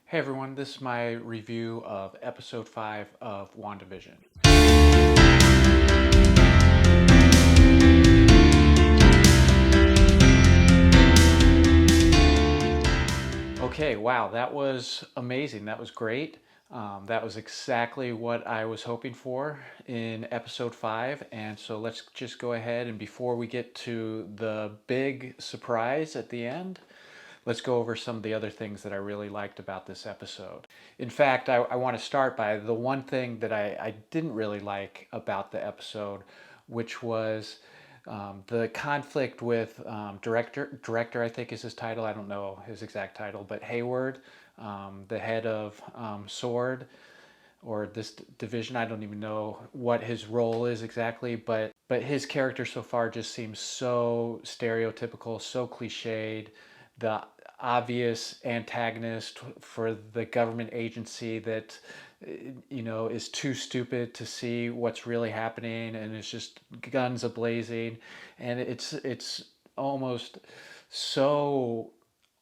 Hey everyone, this is my review of episode 5 of WandaVision. Okay, wow, that was amazing. That was great. That was exactly what I was hoping for in episode 5. And so let's just go ahead and before we get to the big surprise at the end, let's go over some of the other things that I really liked about this episode. In fact, I want to start by the one thing that I didn't really like about the episode, which was the conflict with director, I think is his title. I don't know his exact title, but Hayward, the head of Sword or this division. I don't even know what his role is exactly, but his character so far just seems so stereotypical, so cliched. The obvious antagonist for the government agency that is too stupid to see what's really happening and it's just guns ablazing, and it's almost so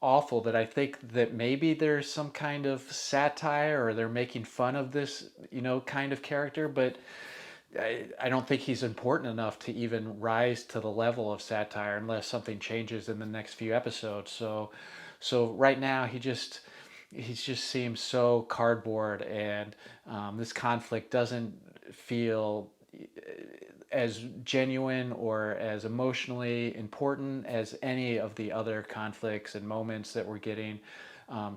awful that I think that maybe there's some kind of satire or they're making fun of this, kind of character, but I don't think he's important enough to even rise to the level of satire unless something changes in the next few episodes. So right now he just seems so cardboard, and this conflict doesn't feel as genuine or as emotionally important as any of the other conflicts and moments that we're getting.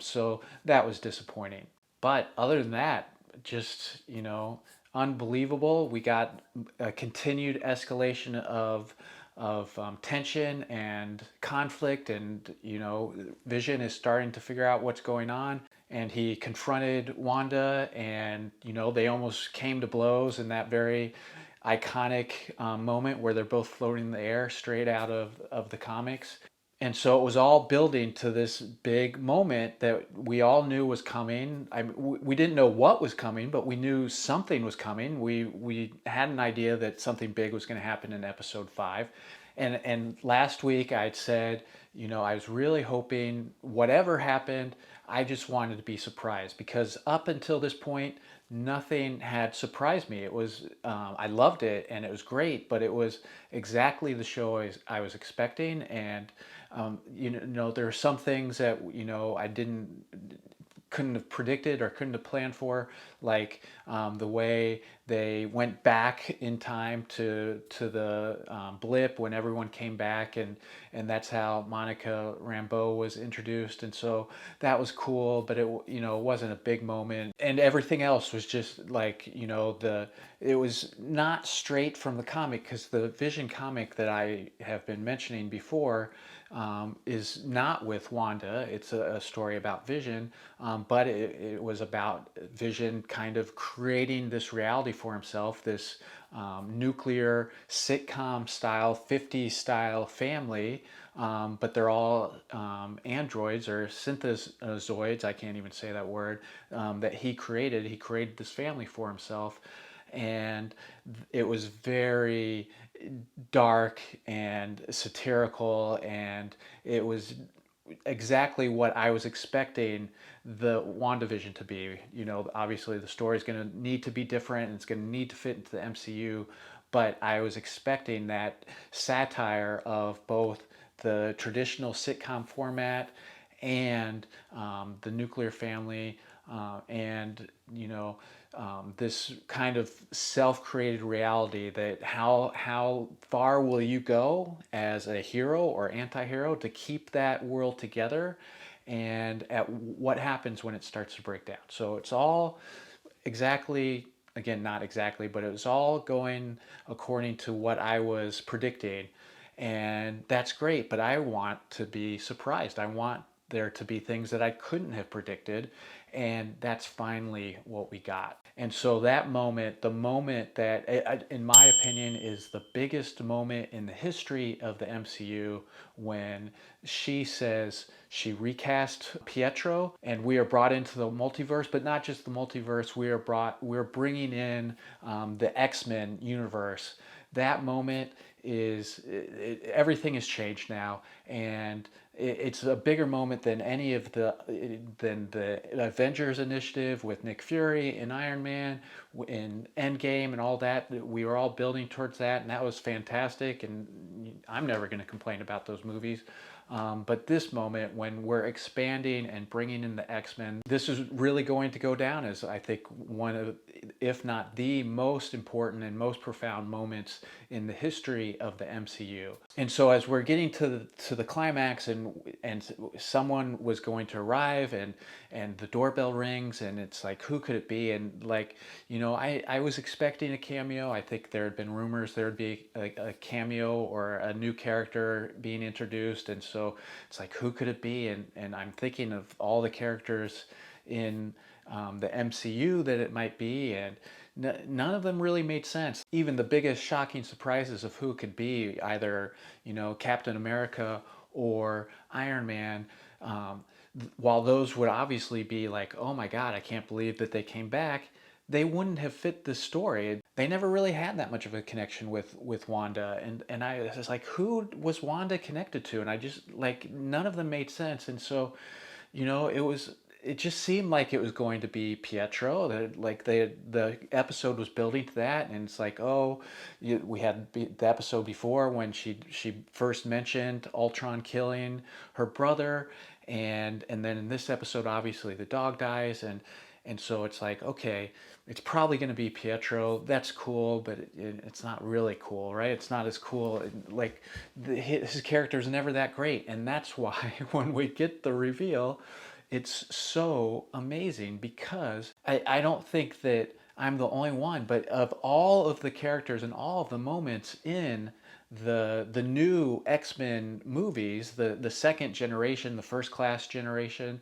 So that was disappointing. But other than that, just, unbelievable. We got a continued escalation of tension and conflict, and Vision is starting to figure out what's going on. And he confronted Wanda, and they almost came to blows in that very iconic moment where they're both floating in the air straight out of the comics. And so it was all building to this big moment that we all knew was coming. We didn't know what was coming, but we knew something was coming. We had an idea that something big was going to happen in episode 5. And last week I'd said, I was really hoping whatever happened, I just wanted to be surprised, because up until this point, nothing had surprised me. It was I loved it and it was great, but it was exactly the show I was expecting. And there are some things that I didn't couldn't have predicted or couldn't have planned for, like the way they went back in time to the blip when everyone came back, and that's how Monica Rambeau was introduced, and so that was cool. But it wasn't a big moment, and everything else was just like it was not straight from the comic, because the Vision comic that I have been mentioning before is not with Wanda. It's a story about Vision, but it was about Vision kind of creating this reality for himself, this nuclear sitcom style, 50s style family, but they're all androids or synthezoids, I can't even say that word, that he created. He created this family for himself, and it was very dark and satirical, and it was exactly what I was expecting the WandaVision to be. Obviously the story is going to need to be different and it's going to need to fit into the MCU, but I was expecting that satire of both the traditional sitcom format and the nuclear family, and this kind of self-created reality, that how far will you go as a hero or anti-hero to keep that world together, and at what happens when it starts to break down. So it's all exactly, again, not exactly, but it was all going according to what I was predicting, and that's great. But I want to be surprised. I want there to be things that I couldn't have predicted, and that's finally what we got. And so that moment, the moment that, in my opinion, is the biggest moment in the history of the MCU, when she says she recast Pietro, and we are brought into the multiverse, but not just the multiverse. We're bringing in the X-Men universe. That moment everything has changed now, and it's a bigger moment than any of the Avengers initiative with Nick Fury and Iron Man in Endgame and all that. We were all building towards that, and that was fantastic. And I'm never going to complain about those movies. But this moment, when we're expanding and bringing in the X-Men, this is really going to go down as, I think, one of, if not the most important and most profound moments in the history of the MCU. And so as we're getting to the climax, and someone was going to arrive, and the doorbell rings, and it's like, who could it be? And like, I was expecting a cameo. I think there had been rumors there would be a cameo or a new character being introduced, and so it's like, who could it be? And I'm thinking of all the characters in the MCU that it might be, and none of them really made sense. Even the biggest shocking surprises of who it could be, either Captain America or Iron Man, while those would obviously be like, oh my God, I can't believe that they came back, they wouldn't have fit the story. They never really had that much of a connection with Wanda, and I was like, who was Wanda connected to? And I just, like, none of them made sense. And so, it just seemed like it was going to be Pietro. That, like, the episode was building to that, and it's like, oh, we had the episode before when she first mentioned Ultron killing her brother, and then in this episode, obviously the dog dies, and so it's like, okay, it's probably going to be Pietro. That's cool, but it's not really cool, right? It's not as cool. Like, his character is never that great, and that's why when we get the reveal, it's so amazing, because I don't think that I'm the only one, but of all of the characters and all of the moments in the new X-Men movies, the second generation, the first class generation,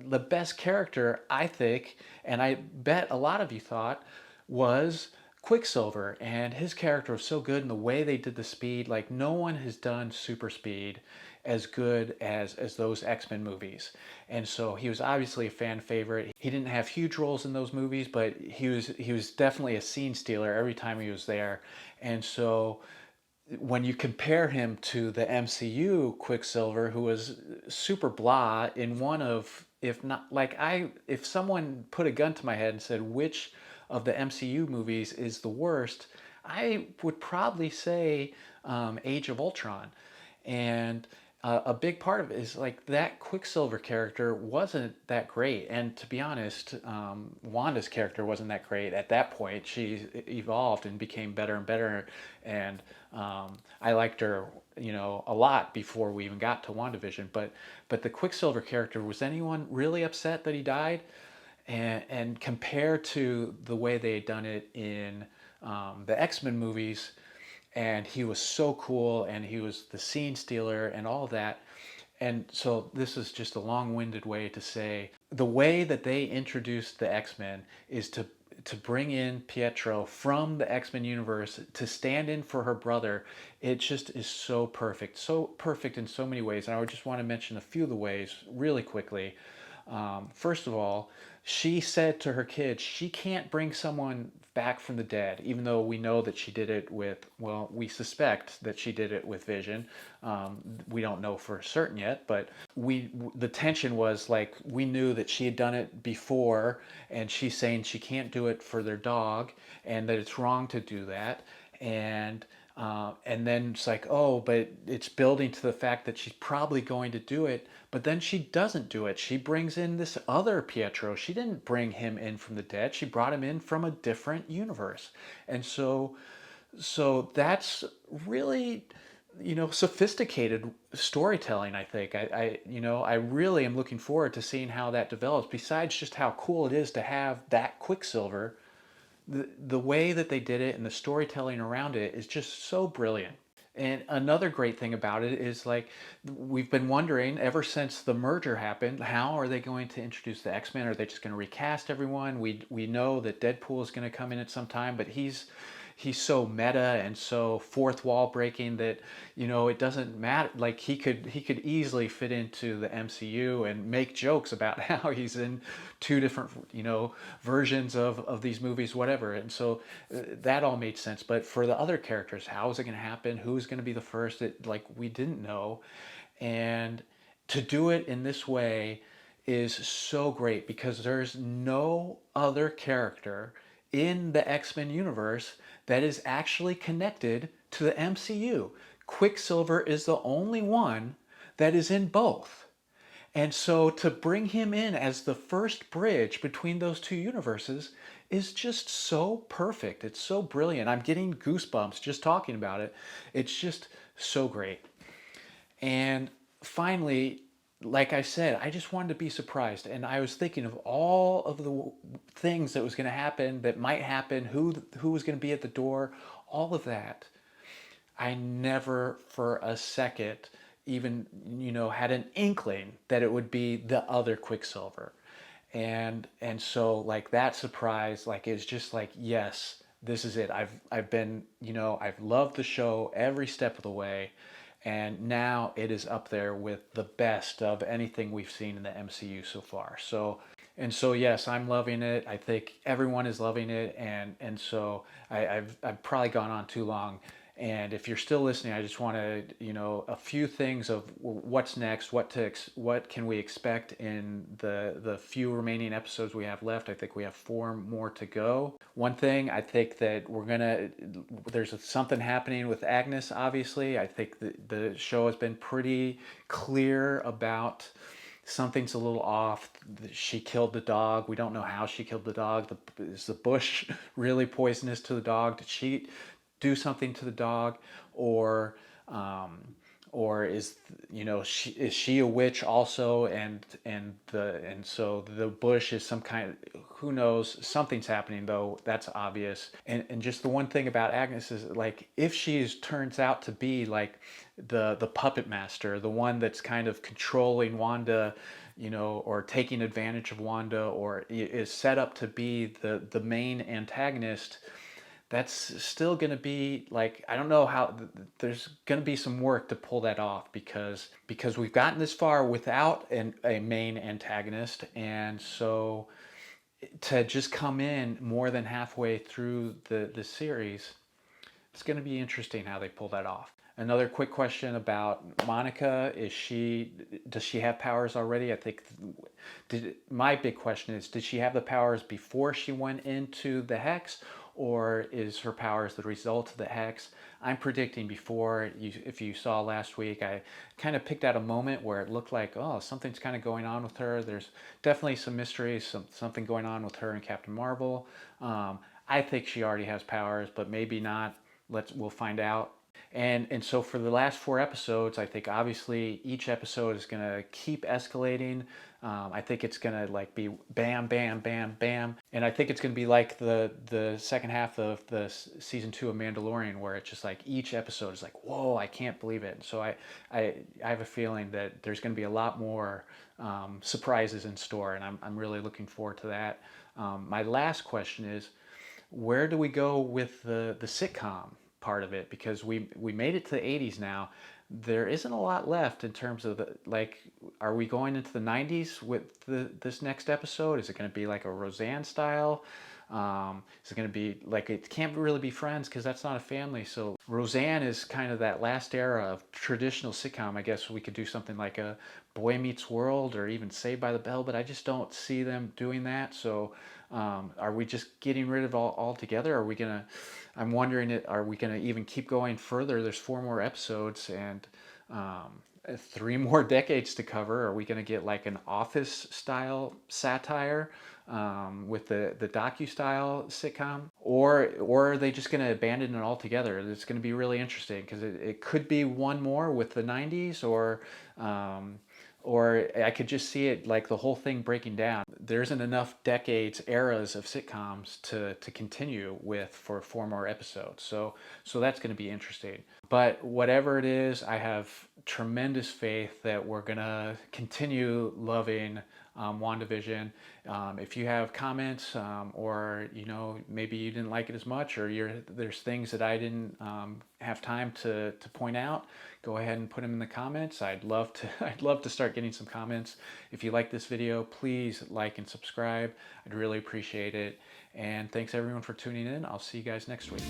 the best character, I think, and I bet a lot of you thought, was Quicksilver. And his character was so good, and the way they did the speed, like, no one has done super speed as good as those X-Men movies. And so he was obviously a fan favorite. He didn't have huge roles in those movies, but he was definitely a scene stealer every time he was there. And so when you compare him to the MCU Quicksilver, who was super blah in one of, if not, like, if someone put a gun to my head and said which of the MCU movies is the worst, I would probably say Age of Ultron. And a big part of it is, like, that Quicksilver character wasn't that great. And to be honest, Wanda's character wasn't that great at that point. She evolved and became better and better. And I liked her, a lot before we even got to WandaVision. But the Quicksilver character, was anyone really upset that he died? And compared to the way they had done it in the X-Men movies, and he was so cool, and he was the scene stealer and all that. And so this is just a long-winded way to say, the way that they introduced the X-Men is to bring in Pietro from the X-Men universe to stand in for her brother. It just is so perfect in so many ways. And I would just want to mention a few of the ways really quickly. First of all, she said to her kids she can't bring someone back from the dead, even though we know that she did it with, well, we suspect that she did it with Vision. We don't know for certain yet, but the tension was, like, we knew that she had done it before, and she's saying she can't do it for their dog, and that it's wrong to do that. And then it's like, oh, but it's building to the fact that she's probably going to do it, but then she doesn't do it. She brings in this other Pietro. She didn't bring him in from the dead. She brought him in from a different universe. And so that's really, sophisticated storytelling, I think. I really am looking forward to seeing how that develops, besides just how cool it is to have that Quicksilver. The way that they did it and the storytelling around it is just so brilliant. And another great thing about it is, like, we've been wondering ever since the merger happened, how are they going to introduce the X-Men? Are they just going to recast everyone? We know that Deadpool is going to come in at some time, but he's so meta and so fourth wall breaking that, it doesn't matter. Like he could easily fit into the MCU and make jokes about how he's in two different, versions of these movies, whatever. And so that all made sense. But for the other characters, how is it going to happen? Who's going to be the first? We didn't know. And to do it in this way is so great because there's no other character in the X-Men universe that is actually connected to the MCU. Quicksilver is the only one that is in both. And so to bring him in as the first bridge between those two universes is just so perfect. It's so brilliant. I'm getting goosebumps just talking about it. It's just so great. And finally, like I said, I just wanted to be surprised. And I was thinking of all of the things that was going to happen, that might happen, who was going to be at the door, all of that. I never for a second even, had an inkling that it would be the other Quicksilver. And so like that surprise, like it's just like, yes, this is it. I've been, I've loved the show every step of the way. And now it is up there with the best of anything we've seen in the MCU so far. So yes, I'm loving it. I think everyone is loving it, and so I've probably gone on too long. And if you're still listening, I just want to, a few things of what's next, what can we expect in the few remaining episodes we have left. I think we have 4 more to go. One thing I think that there's something happening with Agnes. Obviously, I think the show has been pretty clear about something's a little off. She killed the dog. We don't know how she killed the dog. Is the bush really poisonous to the dog? Did she do something to the dog, um, or is is she a witch also? And so the bush is some kind of, who knows? Something's happening though. That's obvious. And just the one thing about Agnes is like if she turns out to be like the puppet master, the one that's kind of controlling Wanda, or taking advantage of Wanda, or is set up to be the main antagonist, that's still going to be like, I don't know how, there's going to be some work to pull that off because we've gotten this far without a main antagonist. And so to just come in more than halfway through the series, it's going to be interesting how they pull that off. Another quick question about Monica: does she have powers already? I think my big question is, did she have the powers before she went into the hex, or is her powers the result of the hex? I'm predicting before. If you saw last week, I kind of picked out a moment where it looked like, oh, something's kind of going on with her. There's definitely some mystery, something going on with her and Captain Marvel. I think she already has powers, but maybe not. We'll find out. And so for the last 4 episodes, I think obviously each episode is going to keep escalating. I think it's going to like be bam, bam, bam, bam. And I think it's going to be like the second half of the season 2 of Mandalorian, where it's just like each episode is like, whoa, I can't believe it. And so I have a feeling that there's going to be a lot more surprises in store, and I'm really looking forward to that. My last question is, where do we go with the sitcom part of it? Because we made it to the 80s now. There isn't a lot left in terms of are we going into the 90s with this next episode? Is it going to be like a Roseanne style? Is it going to be like, it can't really be Friends because that's not a family. So Roseanne is kind of that last era of traditional sitcom. I guess we could do something like a Boy Meets World or even Saved by the Bell, but I just don't see them doing that. So are we just getting rid of it all altogether? Are we gonna? I'm wondering, are we gonna even keep going further? There's 4 more episodes and 3 more decades to cover. Are we gonna get like an Office style satire with the docu style sitcom, or are they just gonna abandon it altogether? It's gonna be really interesting because it could be one more with the 90s, or I could just see it like the whole thing breaking down. There isn't enough decades, eras of sitcoms to continue with for 4 more episodes. So that's going to be interesting. But whatever it is, I have tremendous faith that we're going to continue loving WandaVision. If you have comments, or maybe you didn't like it as much, or there's things that I didn't have time to point out, go ahead and put them in the comments. I'd love to I'd love to start getting some comments. If you like this video, please like and subscribe. I'd really appreciate it. And thanks everyone for tuning in. I'll see you guys next week.